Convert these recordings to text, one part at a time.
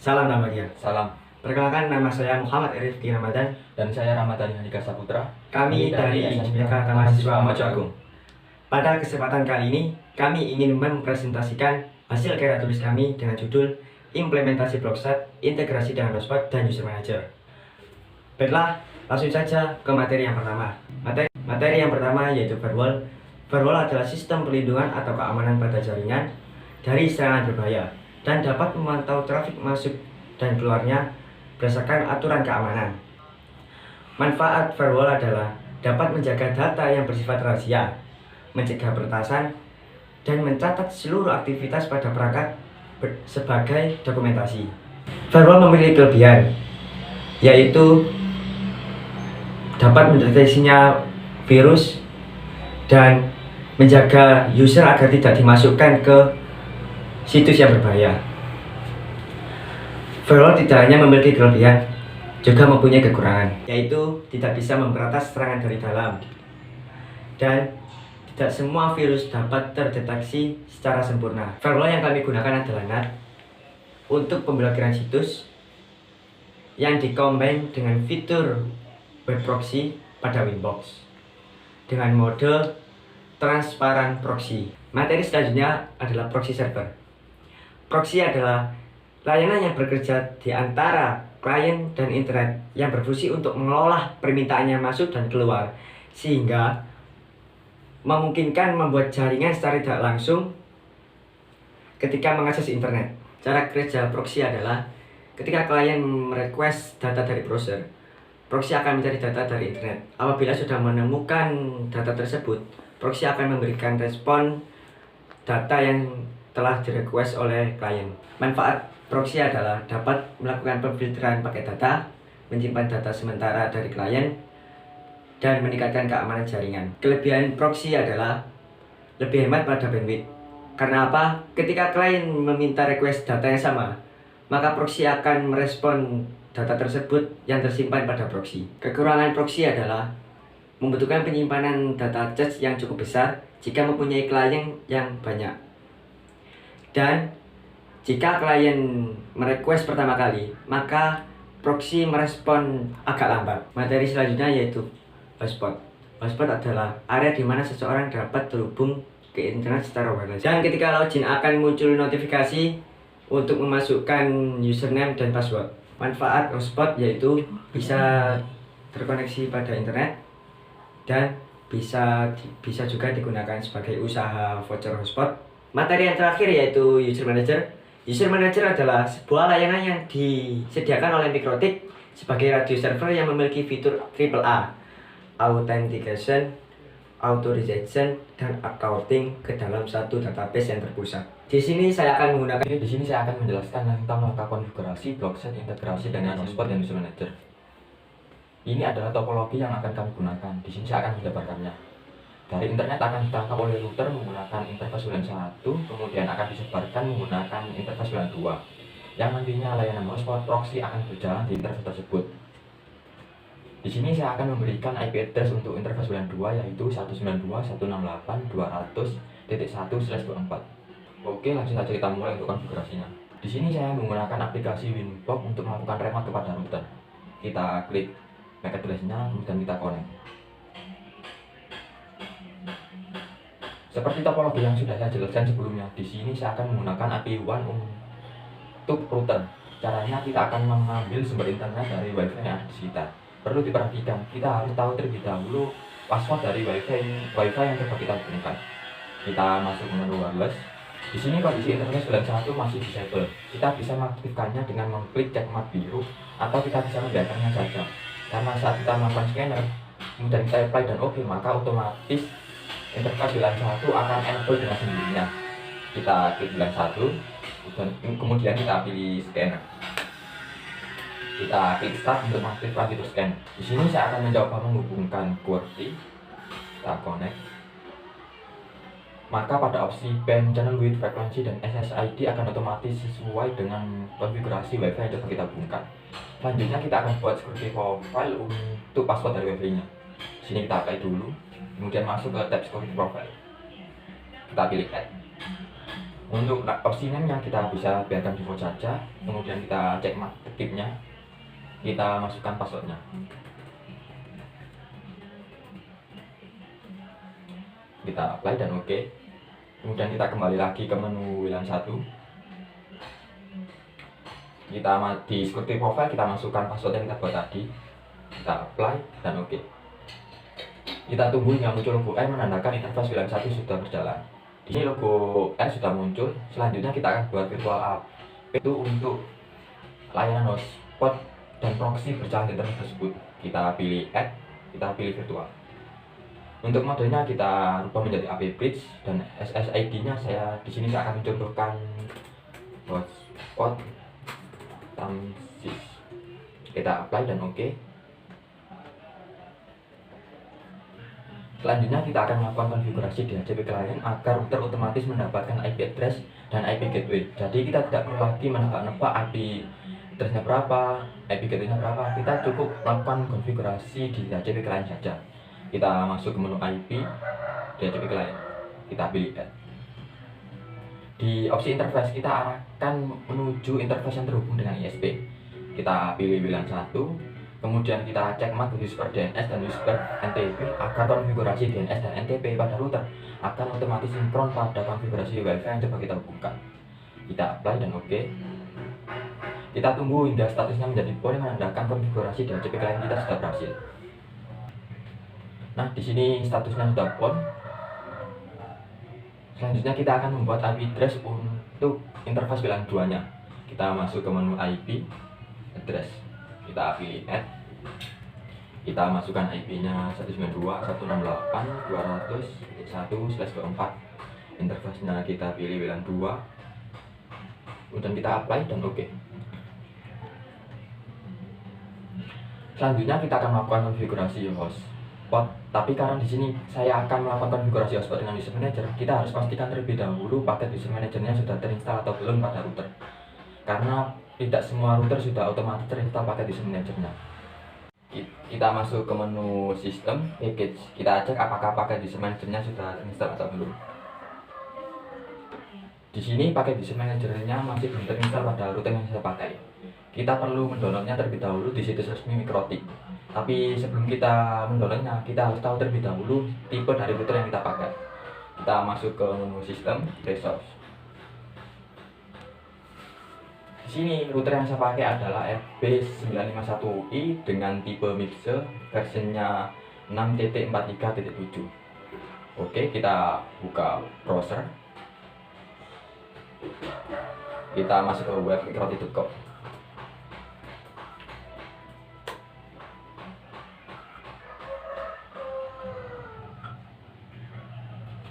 Salam Ramadan. Salam. Perkenalkan, nama saya Muhammad Rifki Ramadan. Dan saya Ramadhani Handika Saputra. Kami dari SMK Mahasiswa Mojoagung. Pada kesempatan kali ini, kami ingin mempresentasikan hasil karya tulis kami dengan judul Implementasi Blockset, Integrasi dengan Hotspot dan User Manager. Baiklah, langsung saja ke materi yang pertama. Materi yang pertama yaitu firewall. Firewall adalah sistem perlindungan atau keamanan pada jaringan dari serangan berbahaya dan dapat memantau trafik masuk dan keluarnya berdasarkan aturan keamanan. Manfaat firewall adalah dapat menjaga data yang bersifat rahasia, mencegah peretasan, dan mencatat seluruh aktivitas pada perangkat sebagai dokumentasi. Firewall memiliki kelebihan, yaitu dapat mendeteksinya virus dan menjaga user agar tidak dimasukkan ke situs yang berbahaya. Firewall tidak hanya memiliki kelebihan, juga mempunyai kekurangan, yaitu tidak bisa memberantas serangan dari dalam, dan tidak semua virus dapat terdeteksi secara sempurna. Firewall yang kami gunakan adalah NAT untuk pemblokiran situs yang dikombin dengan fitur web proxy pada Winbox dengan mode transparan proxy. Materi selanjutnya adalah proxy server. Proxy adalah layanan yang bekerja di antara klien dan internet yang berfungsi untuk mengelola permintaan yang masuk dan keluar, sehingga memungkinkan membuat jaringan secara tidak langsung ketika mengakses internet. Cara kerja proxy adalah ketika klien merequest data dari browser, proxy akan mencari data dari internet. Apabila sudah menemukan data tersebut, proxy akan memberikan respon data yang telah direquest oleh klien. Manfaat proxy adalah dapat melakukan pemfilteran paket data, menyimpan data sementara dari klien, dan meningkatkan keamanan jaringan. Kelebihan proxy adalah lebih hemat pada bandwidth. Karena apa? Ketika klien meminta request data yang sama, maka proxy akan merespon data tersebut yang tersimpan pada proxy. Kekurangan proxy adalah membutuhkan penyimpanan data cache yang cukup besar jika mempunyai klien yang banyak. Dan jika klien merequest pertama kali, maka proxy merespon agak lambat. Materi selanjutnya yaitu hotspot. Hotspot adalah area di mana seseorang dapat terhubung ke internet secara wireless. Dan ketika login akan muncul notifikasi untuk memasukkan username dan password. Manfaat hotspot yaitu bisa terkoneksi pada internet dan bisa juga digunakan sebagai usaha voucher hotspot. Materi yang terakhir yaitu user manager. User manager adalah sebuah layanan yang disediakan oleh Mikrotik sebagai radio server yang memiliki fitur AAA, authentication, authorization, dan accounting ke dalam satu database yang terpusat. Di sini saya akan menjelaskan tentang langkah konfigurasi blockset integrasi dengan hotspot dan user manager. Ini adalah topologi yang akan kami gunakan. Di sini saya akan menjabarkannya. Dari internet akan ditangkap oleh router menggunakan interface WLAN 1, kemudian akan disebarkan menggunakan interface WLAN 2, yang nantinya layanan hotspot proxy akan berjalan di interface tersebut. Di sini saya akan memberikan IP address untuk interface WLAN 2 yaitu 192.168.200.1/24. Oke, langsung saja kita mulai untuk konfigurasinya. Di sini saya menggunakan aplikasi Winbox untuk melakukan remote kepada router. Kita klik MAC address-nya, kemudian kita connect. Seperti topologi yang sudah saya jelaskan sebelumnya, di sini saya akan menggunakan IP WAN untuk router. Caranya kita akan mengambil sumber internet dari WiFi yang ada di sekitar. Perlu diperhatikan, kita harus tahu terlebih dahulu password dari WiFi yang coba kita gunakan. Kita masuk menu wireless. Di sini kondisi internet WLAN 1 masih disable. Kita bisa mengaktifkannya dengan mengklik checkmark biru atau kita bisa membiarkannya saja. Karena saat kita melakukan scanner, kemudian kita apply dan OK, maka otomatis interface WLAN 1 akan enable dengan sendirinya. Kita klik WLAN 1, dan kemudian kita pilih scanner. Kita klik start untuk mengaktifkan fitur scan. Di sini saya akan mencoba menghubungkan QWERTY. Kita connect. Maka pada opsi band, channel width, frekuensi, dan SSID akan otomatis sesuai dengan konfigurasi WiFi yang coba kita hubungkan. Selanjutnya kita akan buat security profile untuk password dari WiFi-nya. Di sini kita apply dulu, kemudian masuk ke tab security profile. Kita pilih add. Untuk opsi name-nya kita bisa biarkan default saja, kemudian kita cek mark ketipnya, kita masukkan passwordnya, kita apply dan oke. Kemudian kita kembali lagi ke menu WLAN 1, kita di security profile kita masukkan password yang kita buat tadi, kita apply dan oke. Kita tunggu hingga muncul logo R menandakan interface WLAN 1 sudah berjalan. Di sini logo R sudah muncul. Selanjutnya kita akan buat virtual app itu untuk layanan hotspot dan proxy berjalan di internet tersebut. Kita pilih add, kita pilih virtual. Untuk modenya kita rubah menjadi AP Bridge dan SSID-nya di sini saya akan mencontohkan hotspot Tamsis. Kita apply dan oke. Selanjutnya kita akan melakukan konfigurasi di HCP client agar router otomatis mendapatkan IP address dan IP gateway. Jadi kita tidak perlu lagi menebak-nebak IP addressnya berapa, IP gateway-nya berapa. Kita cukup melakukan konfigurasi di HCP client saja. Kita masuk ke menu IP di HCP client, kita pilih add. Di opsi interface kita arahkan menuju interface yang terhubung dengan ISP. Kita pilih WLAN 1. Kemudian kita cek mark whisper DNS dan whisper NTP agar konfigurasi DNS dan NTP pada router akan otomatis sinkron pada konfigurasi WiFi yang coba kita hubungkan. Kita apply dan oke. Kita tunggu hingga statusnya menjadi boleh menandakan konfigurasi di HCP client kita sudah berhasil. Nah, di sini statusnya sudah on. Selanjutnya kita akan membuat IP address untuk interface WLAN 2-nya. Kita masuk ke menu IP address. Kita pilih add, kita masukkan IP-nya 192.168.200.1/24. Interface-nya kita pilih WLAN 2, kemudian kita apply dan oke. Selanjutnya kita akan melakukan konfigurasi hotspot. Tapi karena di sini saya akan melakukan konfigurasi hotspot dengan user manager, kita harus pastikan terlebih dahulu paket user managernya sudah terinstall atau belum pada router. Karena tidak semua router sudah otomatis terinstall paket user managernya. Kita masuk ke menu sistem package, kita cek apakah paket user managernya sudah terinstall atau belum. Di sini paket user managernya masih belum terinstall pada router yang saya pakai. Kita perlu mendownloadnya terlebih dahulu di situs resmi Mikrotik. Tapi sebelum kita mendownloadnya, kita harus tahu terlebih dahulu tipe dari router yang kita pakai. Kita masuk ke menu sistem resource. Di sini router yang saya pakai adalah FB951i dengan tipe MIPS versinya 6.43.7. Oke, kita buka browser. Kita masuk ke web mikrotik.com.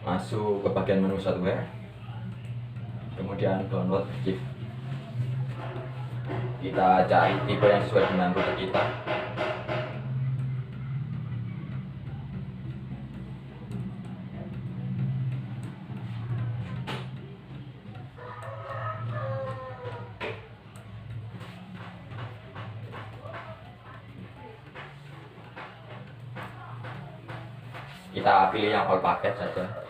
Masuk ke bagian menu software. Kemudian download zip. Kita cari tipe yang sesuai dengan router kita. Kita pilih yang all paket saja.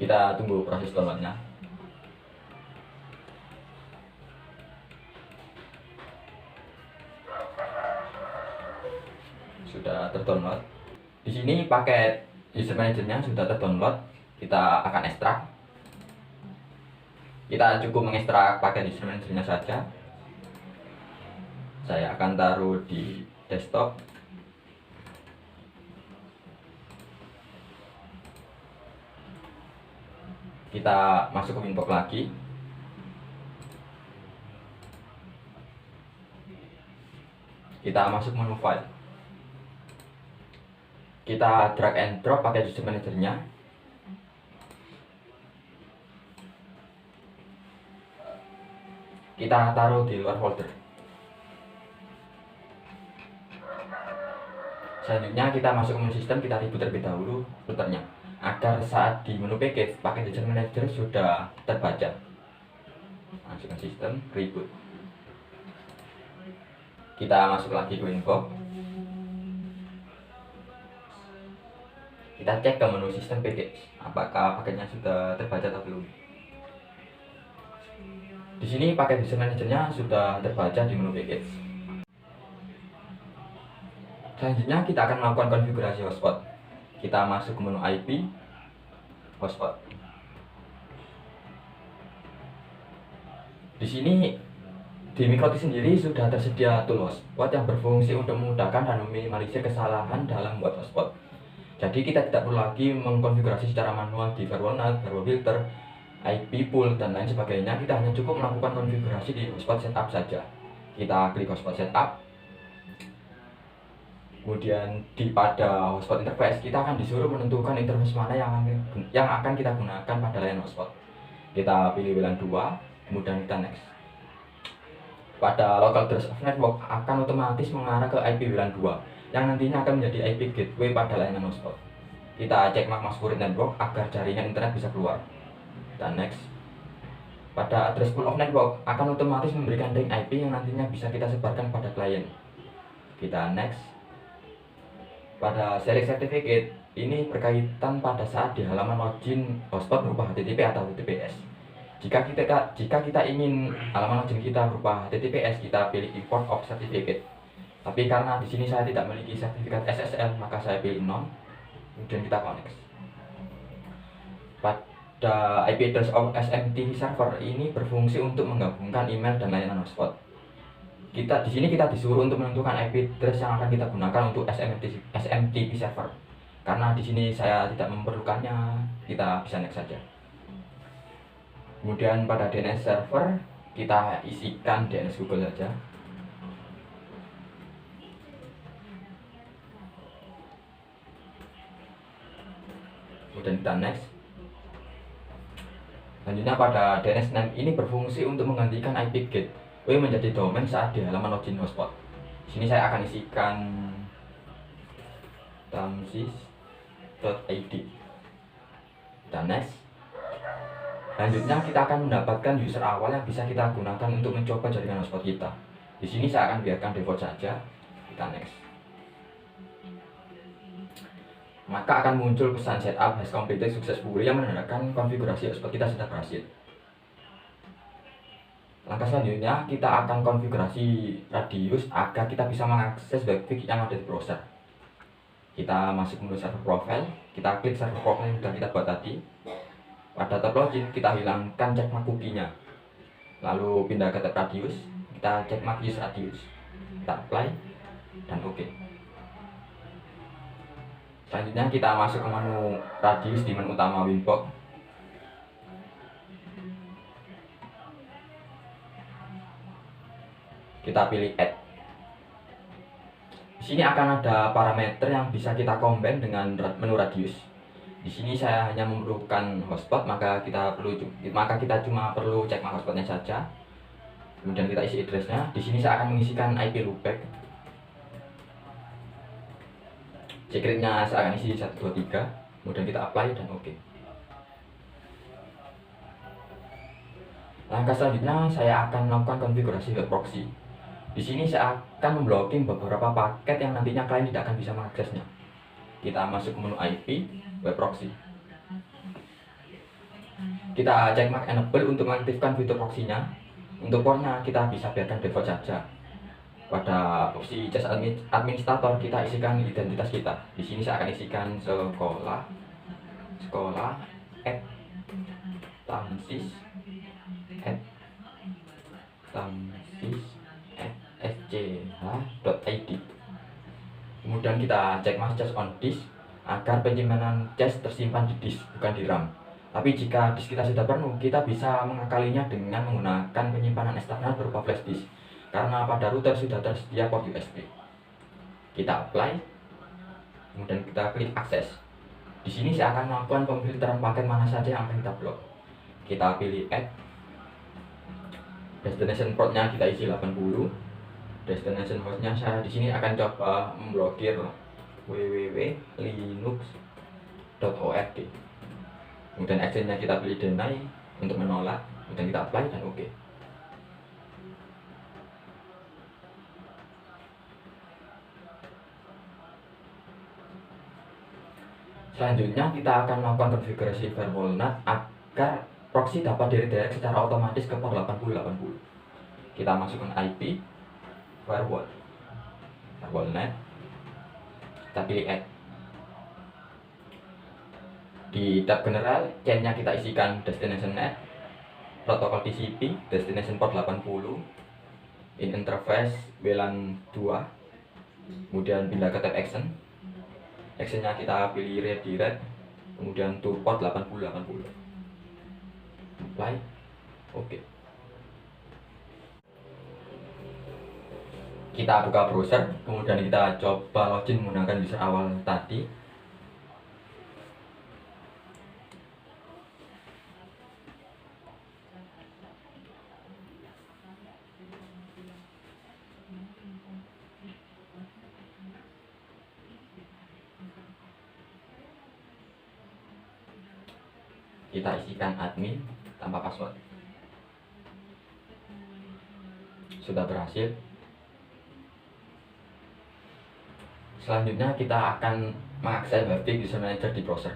Kita tunggu proses downloadnya. Sudah terdownload. Di sini paket user managernya sudah terdownload. Kita akan ekstrak. Kita cukup mengekstrak paket user managernya saja. Saya akan taruh di desktop. Kita masuk ke Winbox lagi. Kita masuk menu file. Kita drag and drop pakai user managernya. Kita taruh di luar folder. Selanjutnya kita masuk ke menu sistem, kita reboot terlebih dahulu routernya agar saat di menu package paket user manager sudah terbaca. Masukkan sistem, reboot. Kita masuk lagi ke info. Kita cek ke menu sistem package, apakah paketnya sudah terbaca atau belum. Di sini paket user manajernya sudah terbaca di menu package. Selanjutnya kita akan melakukan konfigurasi hotspot. Kita masuk ke menu IP, hotspot. Di sini di Mikrotik sendiri sudah tersedia tool hotspot yang berfungsi untuk memudahkan dan meminimalisir kesalahan dalam membuat hotspot. Jadi kita tidak perlu lagi mengkonfigurasi secara manual di firewall NAT, firewall filter, IP pool dan lain sebagainya. Kita hanya cukup melakukan konfigurasi di hotspot setup saja. Kita klik hotspot setup. Kemudian pada hotspot interface kita akan disuruh menentukan interface mana yang akan kita gunakan pada layanan hotspot. Kita pilih WLAN 2, kemudian kita next. Pada local address of network akan otomatis mengarah ke IP WLAN 2 yang nantinya akan menjadi IP gateway pada layanan hotspot. Kita cek MAC Security Network agar jaringan internet bisa keluar. Dan next. Pada address pool of network akan otomatis memberikan ring IP yang nantinya bisa kita sebarkan pada klien. Kita next. Pada select certificate ini berkaitan pada saat di halaman login hotspot berupa HTTP atau HTTPS. Jika kita ingin halaman login kita berupa HTTPS, kita pilih import of certificate. Tapi karena di sini saya tidak memiliki sertifikat SSL, maka saya pilih non. Kemudian kita connect. Pada IP address of SMTP server ini berfungsi untuk menggabungkan email dan layanan hotspot. Di sini kita disuruh untuk menentukan IP address yang akan kita gunakan untuk SMTP server. Karena di sini saya tidak memerlukannya, kita bisa next saja. Kemudian pada DNS server kita isikan DNS Google saja. Kemudian kita next. Selanjutnya pada DNS name ini berfungsi untuk menggantikan IP gateway menjadi domain saat di halaman login hotspot. Di sini saya akan isikan tamsis.id. Dan next. Selanjutnya kita akan mendapatkan user awal yang bisa kita gunakan untuk mencoba jaringan hotspot kita. Di sini saya akan biarkan default saja. Kita next. Maka akan muncul pesan setup has completed successfully yang menandakan konfigurasi hotspot kita sudah berhasil. Langkah selanjutnya kita akan konfigurasi radius agar kita bisa mengakses webfig yang ada di browser. Kita masuk menu server profile, kita klik server profile yang sudah kita buat tadi. Pada tab login kita hilangkan checkmark cookie-nya. Lalu pindah ke tab radius, kita checkmark use radius. Kita apply dan oke. Selanjutnya kita masuk ke menu radius di menu utama Winbox. Kita pilih add. Di sini akan ada parameter yang bisa kita combine dengan menu radius. Di sini saya hanya memerlukan hotspot, maka kita cuma perlu cek MAC hotspotnya saja. Kemudian kita isi addressnya. Di sini saya akan mengisikan IP loopback. Secretnya saya akan isi 123, kemudian kita apply dan oke. Langkah selanjutnya saya akan melakukan konfigurasi web proxy. Di sini saya akan memblocking beberapa paket yang nantinya klien tidak akan bisa mengaksesnya. Kita masuk ke menu IP, web proxy. Kita cek mark enable untuk mengaktifkan fitur proxy-nya. Untuk portnya kita bisa biarkan default saja. Pada opsi just administrator kita isikan identitas kita. Di sini saya akan isikan sekolah tamsis@sch.id. Kemudian kita cek mas cache on disk agar penyimpanan cache tersimpan di disk bukan di RAM. Tapi jika disk kita sudah penuh, kita bisa mengakalinya dengan menggunakan penyimpanan eksternal berupa flash disk. Karena pada router sudah tersedia port USB. Kita apply, kemudian kita klik akses. Di sini saya akan melakukan pemfilteran paket mana saja yang akan kita blok. Kita pilih add. Destination portnya kita isi 80. Destination hostnya saya di sini akan coba memblokir www.linux.org. Kemudian actionnya kita pilih deny untuk menolak, kemudian kita apply dan oke. Selanjutnya kita akan melakukan konfigurasi firewall NAT agar proxy dapat redirect secara otomatis ke port 8080. Kita masukkan IP firewall NAT, kita pilih add. Di tab general, chainnya kita isikan destination NAT, protokol TCP, destination port 80, in interface WLAN 2, kemudian pindah ke tab action. Actionnya kita pilih redirect, kemudian to port 8080. Apply, oke. Kita buka browser, kemudian kita coba login menggunakan user awal tadi. Kita isikan admin tanpa password. Sudah berhasil. Selanjutnya kita akan mengakses Webfig User Manager di browser.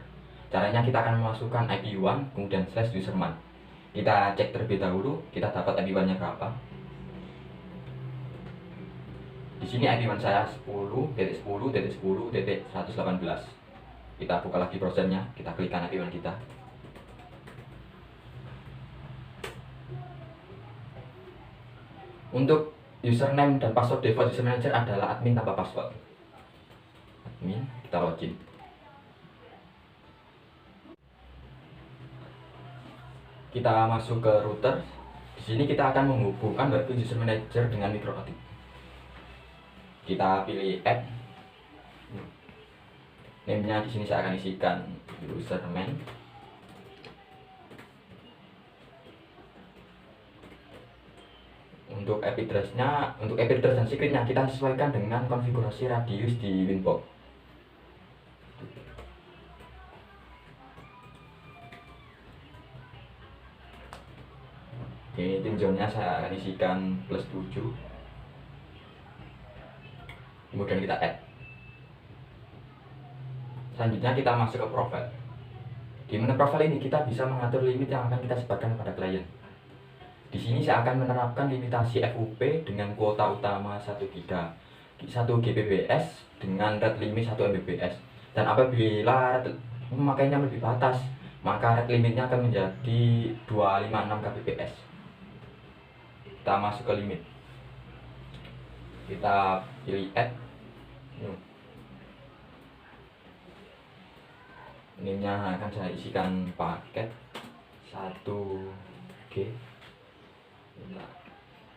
Caranya kita akan memasukkan IP1 kemudian /userman. Kita cek terlebih dahulu kita dapat IP1-nya berapa. Di sini IP1 saya 10.10.10.118. Kita buka lagi browsernya, kita klikkan IP1 kita. Untuk username dan password default user manager adalah admin tanpa password. Admin, kita login. Kita masuk ke router. Di sini kita akan menghubungkan Webfig user manager dengan MikroOtik. Kita pilih add. Name-nya di sini saya akan isikan userman. Untuk IP address dan secretnya kita sesuaikan dengan konfigurasi radius di Winbox. Oke, tim zone-nya saya akan isikan +7. Kemudian kita add. Selanjutnya kita masuk ke profile. Di menu profile ini kita bisa mengatur limit yang akan kita sebarkan kepada klien. Di sini saya akan menerapkan limitasi FUP dengan kuota utama 1 Gbps dengan rate limit 1 Mbps. Dan apabila pemakaiannya lebih batas, maka rate limitnya akan menjadi 256 Kbps. Kita masuk ke limit. Kita pilih add. Name-nya akan saya isikan paket 1G.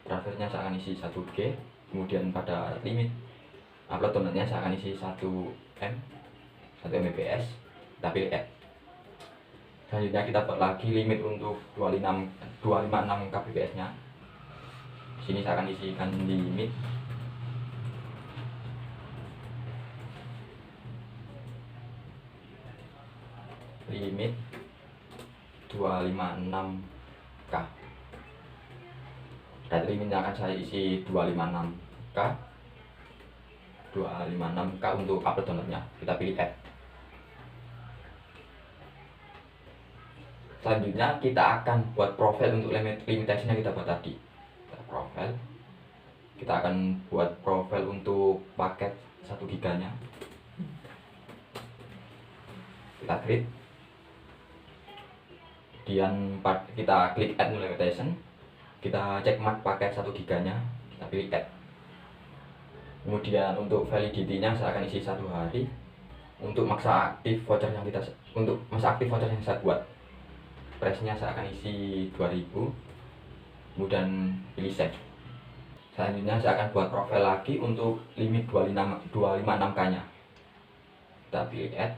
Drivernya saya akan isi 1G. Kemudian pada limit upload downloadnya saya akan isi 1 Mbps. Kita pilih add. Selanjutnya kita buat lagi limit untuk 256 Kbps nya. Di sini saya akan isikan limit limit 256K. Data limitnya akan saya isi 256K untuk upload downloadnya. Kita pilih add. Selanjutnya kita akan buat profile untuk limitation yang kita buat tadi. Kita profile. Kita akan buat profile untuk paket 1 GB nya. Kita create. Kemudian kita klik add new limitation. Kita cek mark paket 1 GB nya. Kita pilih add. Kemudian untuk validity-nya saya akan isi 1 hari. Untuk masa aktif voucher yang saya buat, price-nya saya akan isi 2000. Kemudian pilih save. Selanjutnya saya akan buat profile lagi untuk limit 256K nya. Kita pilih add.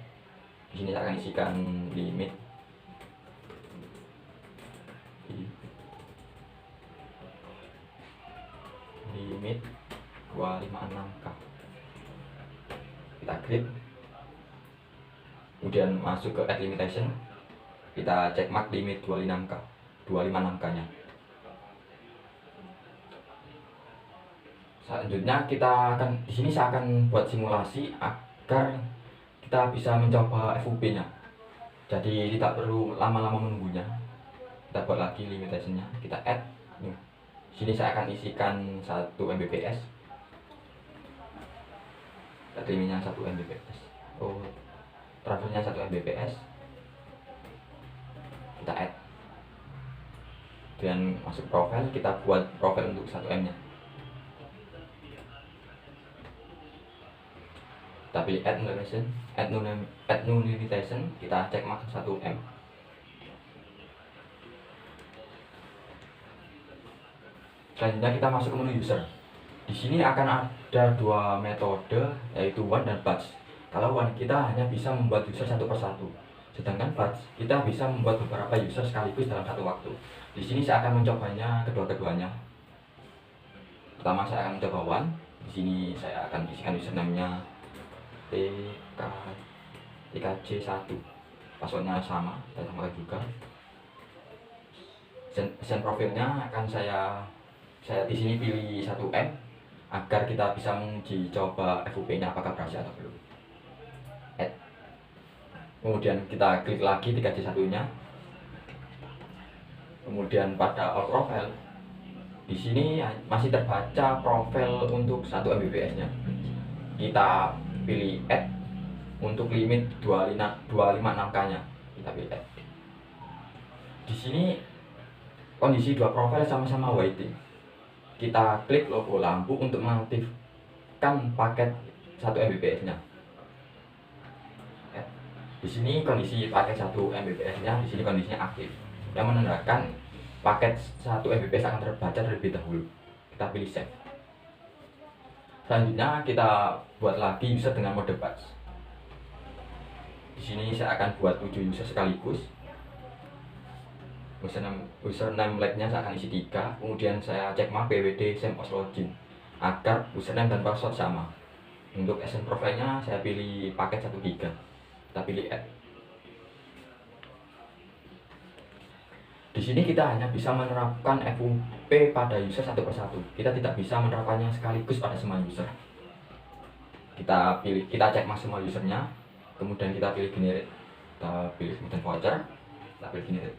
Di sini saya akan isikan limit limit 256K. Kita klik. Kemudian masuk ke add limitation. Kita cek mark limit 256K nya. Selanjutnya di sini saya akan buat simulasi agar kita bisa mencoba FUP-nya. Jadi tidak perlu lama-lama menunggunya. Kita buat lagi limitationnya, kita add new. Sini saya akan isikan 1 Mbps. Baterainya 1 Mbps. Oh, transfernya 1 Mbps. Kita add. Dan masuk profil, kita buat profil untuk 1M nya. Kita pilih add limitation, add new limitation, kita cek max 1M. Selanjutnya kita masuk ke menu user. Di sini akan ada 2 metode, yaitu one dan batch. Kalau one kita hanya bisa membuat user satu persatu, sedangkan batch kita bisa membuat beberapa user sekaligus dalam satu waktu. Di sini saya akan mencobanya kedua-keduanya. Pertama saya akan mencoba one. Di sini saya akan isikan username-nya TKJ1. Passwordnya sama, saya samakan juga. Send profilnya akan saya di sini pilih 1M agar kita bisa menguji coba FUP-nya apakah berhasil atau belum. Add. Kemudian kita klik lagi 3J1-nya. Kemudian pada all profile, di sini masih terbaca profil untuk 1 Mbps-nya. Kita pilih add untuk limit 256K-nya. Kita pilih add. Di sini kondisi 2 profil sama-sama waiting. Kita klik logo lampu untuk mengaktifkan paket 1 Mbps-nya. Di sini kondisi paket 1 Mbps-nya, di sini kondisinya aktif, yang menandakan paket 1 Mbps akan terbaca terlebih dahulu. Kita pilih save. Selanjutnya kita buat lagi user dengan mode batch. Di sini saya akan buat 7 user sekaligus. Username like-nya saya akan isi 3, kemudian saya cek mark pwd same as login agar username dan password sama. Untuk SN profile-nya saya pilih paket 1 GB. Kita pilih add. Di sini kita hanya bisa menerapkan FUP pada user satu persatu. Kita tidak bisa menerapkannya sekaligus pada semua user. Kita cek maksimal usernya, kemudian kita pilih generate. Kita pilih kemudian voucher, kita pilih generate.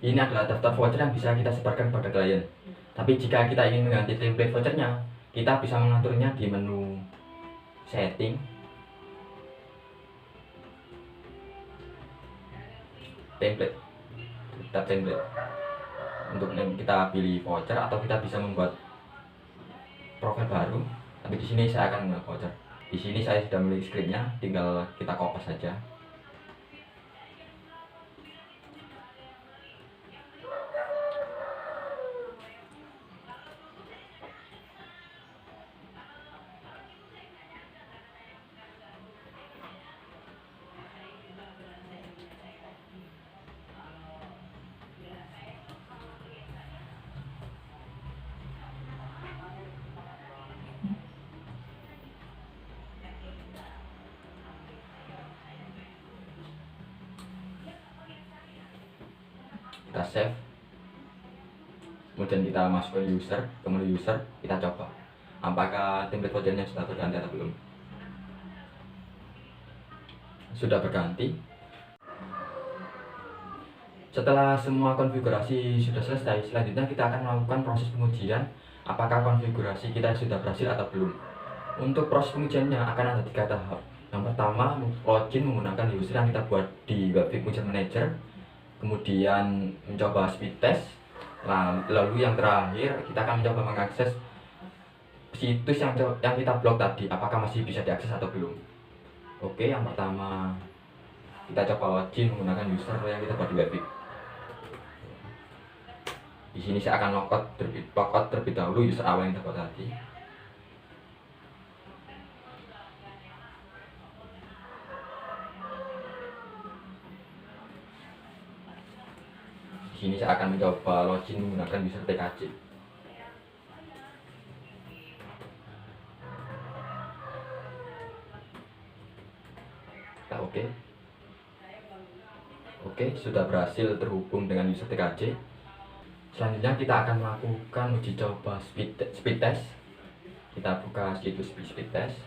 Ini adalah daftar voucher yang bisa kita sebarkan kepada klien. Tapi jika kita ingin mengganti template vouchernya, kita bisa mengaturnya di menu setting, template, tab template. Untuk kita pilih voucher atau kita bisa membuat profil baru. Tapi di sini saya akan membuat voucher. Di sini saya sudah memiliki scriptnya, tinggal kita copy saja. Kita save, kemudian kita masuk ke user, ke menu user, kita coba apakah template vouchernya sudah berganti atau belum. Sudah berganti. Setelah semua konfigurasi sudah selesai, selanjutnya kita akan melakukan proses pengujian apakah konfigurasi kita sudah berhasil atau belum. Untuk proses pengujiannya akan ada 3 tahap. Yang pertama, login menggunakan user yang kita buat di Webflow User Manager. Kemudian mencoba speed test. Lalu yang terakhir kita akan mencoba mengakses situs yang kita blok tadi, apakah masih bisa diakses atau belum. Oke, yang pertama kita coba login menggunakan user yang kita buat di Webflow. Di sini saya akan logout terlebih dahulu user awal yang kita buat tadi. Di sini saya akan mencoba login menggunakan user TKJ. Nah, oke, sudah berhasil terhubung dengan user TKJ. Selanjutnya kita akan melakukan uji coba speed test. Kita buka situs speed test.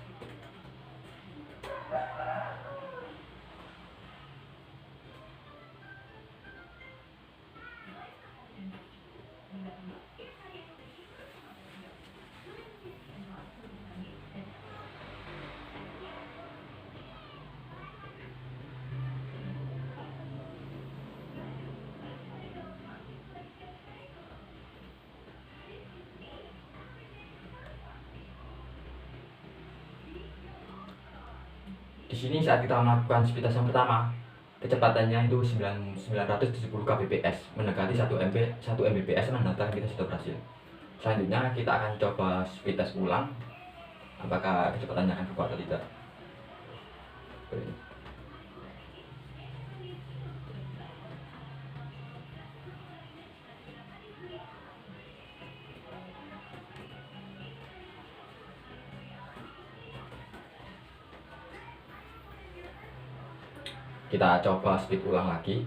Di sini saat kita melakukan speed test yang pertama, kecepatannya itu 970 kbps, mendekati 1 Mbps, menandakan kita sudah berhasil. Selanjutnya kita akan coba speed test ulang, apakah kecepatannya akan berubah atau tidak. Kita coba speed ulang lagi.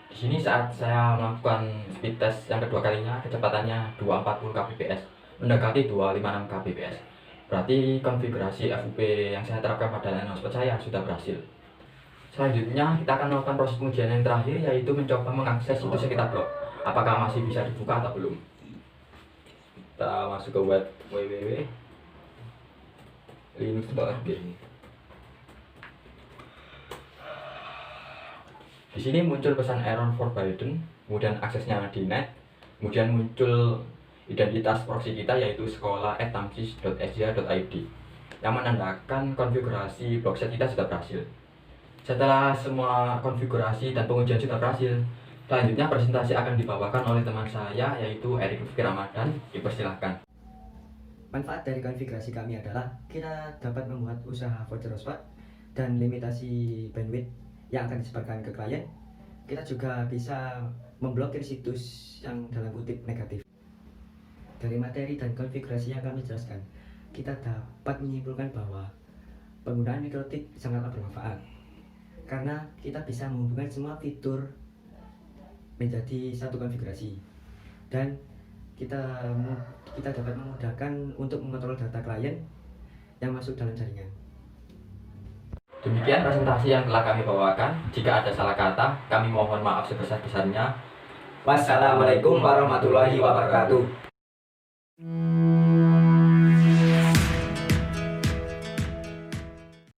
Di sini saat saya melakukan speed test yang kedua kalinya, kecepatannya 240 kbps, mendekati 256 kbps. Berarti konfigurasi FUP yang saya terapkan pada line hotspot saya sudah berhasil. Selanjutnya kita akan melakukan proses pengujian yang terakhir, yaitu mencoba mengakses situs yang kita blok. Apakah masih bisa dibuka atau belum? Kita masuk ke web www.linux.org. Di sini muncul pesan error forbidden, kemudian aksesnya di net, kemudian muncul identitas proxy kita yaitu sekolah@tamsis.sj.id yang menandakan konfigurasi blogset kita sudah berhasil. Setelah semua konfigurasi dan pengujian sudah berhasil, selanjutnya presentasi akan dibawakan oleh teman saya yaitu Erik Rifki Ramadan. Dipersilahkan. Manfaat dari konfigurasi kami adalah kita dapat membuat usaha voucher hotspot dan limitasi bandwidth yang akan disebarkan ke klien. Kita juga bisa memblokir situs yang dalam kutip negatif. Dari materi dan konfigurasi yang kami jelaskan, kita dapat menyimpulkan bahwa penggunaan MikroTik sangatlah bermanfaat karena kita bisa menghubungkan semua fitur menjadi satu konfigurasi, dan kita dapat memudahkan untuk mengontrol data klien yang masuk dalam jaringan. Demikian presentasi yang telah kami bawakan. Jika ada salah kata, kami mohon maaf sebesar-besarnya. Wassalamualaikum warahmatullahi wabarakatuh.